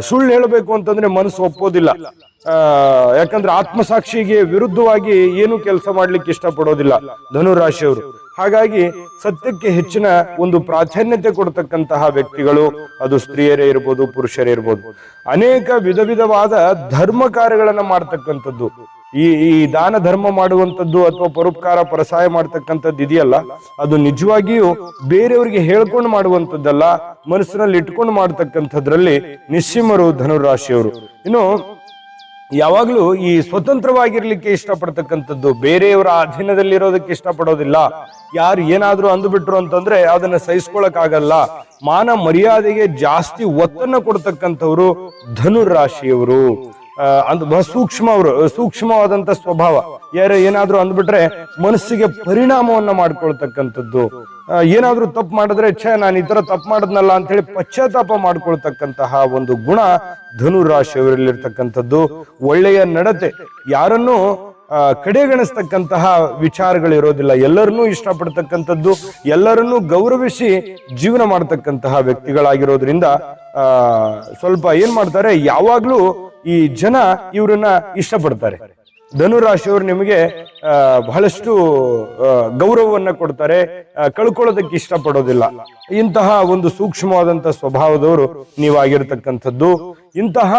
ಸುಳ್ಳು ಹೇಳಬೇಕು ಅಂತಂದ್ರೆ ಮನಸ್ಸು ಒಪ್ಪೋದಿಲ್ಲ. ಯಾಕಂದ್ರೆ ಆತ್ಮಸಾಕ್ಷಿಗೆ ವಿರುದ್ಧವಾಗಿ ಏನು ಕೆಲಸ ಮಾಡ್ಲಿಕ್ಕೆ ಇಷ್ಟಪಡೋದಿಲ್ಲ ಧನುರಾಶಿಯವರು. ಹಾಗಾಗಿ ಸತ್ಯಕ್ಕೆ ಹೆಚ್ಚಿನ ಒಂದು ಪ್ರಾಧಾನ್ಯತೆ ಕೊಡ್ತಕ್ಕಂತಹ ವ್ಯಕ್ತಿಗಳು, ಅದು ಸ್ತ್ರೀಯರೇ ಇರ್ಬೋದು, ಪುರುಷರೇ ಇರ್ಬೋದು. ಅನೇಕ ವಿಧವಾದ ಧರ್ಮ ಕಾರ್ಯಗಳನ್ನ ಮಾಡ್ತಕ್ಕಂಥದ್ದು, ಈ ದಾನ ಧರ್ಮ ಮಾಡುವಂಥದ್ದು ಅಥವಾ ಪರೋಪಕಾರ ಪರಸಹಾಯ ಮಾಡ್ತಕ್ಕಂಥದ್ದು ಇದೆಯಲ್ಲ, ಅದು ನಿಜವಾಗಿಯೂ ಬೇರೆಯವರಿಗೆ ಹೇಳ್ಕೊಂಡು ಮಾಡುವಂಥದ್ದಲ್ಲ, ಮನಸ್ಸಿನಲ್ಲಿ ಇಟ್ಕೊಂಡು ಮಾಡ್ತಕ್ಕಂಥದ್ರಲ್ಲಿ ನಿಸ್ಸೀಮರು ಧನುರಾಶಿಯವರು. ಇನ್ನು ಯಾವಾಗ್ಲೂ ಈ ಸ್ವತಂತ್ರವಾಗಿರ್ಲಿಕ್ಕೆ ಇಷ್ಟಪಡ್ತಕ್ಕಂಥದ್ದು, ಬೇರೆಯವರ ಅಧೀನದಲ್ಲಿರೋದಕ್ಕೆ ಇಷ್ಟಪಡೋದಿಲ್ಲ. ಯಾರು ಏನಾದ್ರೂ ಅಂದುಬಿಟ್ರು ಅಂತಂದ್ರೆ ಅದನ್ನ ಸಹಿಸ್ಕೊಳಕ್ ಆಗಲ್ಲ. ಮಾನ ಮರ್ಯಾದೆಗೆ ಜಾಸ್ತಿ ಒತ್ತನ್ನ ಕೊಡ್ತಕ್ಕಂಥವ್ರು ಧನುರಾಶಿಯವರು. ಬಹಳ ಸೂಕ್ಷ್ಮವಾದಂತ ಸ್ವಭಾವ. ಏನಾದ್ರೂ ಅಂದ್ಬಿಟ್ರೆ ಮನಸ್ಸಿಗೆ ಪರಿಣಾಮವನ್ನ ಮಾಡ್ಕೊಳ್ತಕ್ಕಂಥದ್ದು. ಏನಾದ್ರೂ ತಪ್ಪು ಮಾಡಿದ್ರೆ ನಾನು ಈ ತರ ತಪ್ಪು ಮಾಡಿದ್ನಲ್ಲ ಅಂತ ಹೇಳಿ ಪಶ್ಚಾತ್ತಾಪ ಮಾಡ್ಕೊಳ್ತಕ್ಕಂತಹ ಒಂದು ಗುಣ ಧನುರಾಶಿಯವರಲ್ಲಿರ್ತಕ್ಕಂಥದ್ದು. ಒಳ್ಳೆಯ ನಡತೆ, ಯಾರನ್ನೂ ಕಡೆಗಣಿಸ್ತಕ್ಕಂತಹ ವಿಚಾರಗಳಿರೋದಿಲ್ಲ. ಎಲ್ಲರನ್ನೂ ಇಷ್ಟಪಡ್ತಕ್ಕಂಥದ್ದು, ಎಲ್ಲರನ್ನೂ ಗೌರವಿಸಿ ಜೀವನ ಮಾಡ್ತಕ್ಕಂತಹ ವ್ಯಕ್ತಿಗಳಾಗಿರೋದ್ರಿಂದ ಸ್ವಲ್ಪ ಏನ್ ಮಾಡ್ತಾರೆ, ಯಾವಾಗ್ಲೂ ಈ ಜನ ಇವ್ರನ್ನ ಇಷ್ಟಪಡ್ತಾರೆ. ಧನುರಾಶಿಯವರು ನಿಮಗೆ ಬಹಳಷ್ಟು ಗೌರವವನ್ನ ಕೊಡ್ತಾರೆ, ಕಳ್ಕೊಳ್ಳೋದಕ್ಕೆ ಇಷ್ಟಪಡೋದಿಲ್ಲ. ಇಂತಹ ಒಂದು ಸೂಕ್ಷ್ಮವಾದಂತಹ ಸ್ವಭಾವದವರು ನೀವಾಗಿರ್ತಕ್ಕಂಥದ್ದು. ಇಂತಹ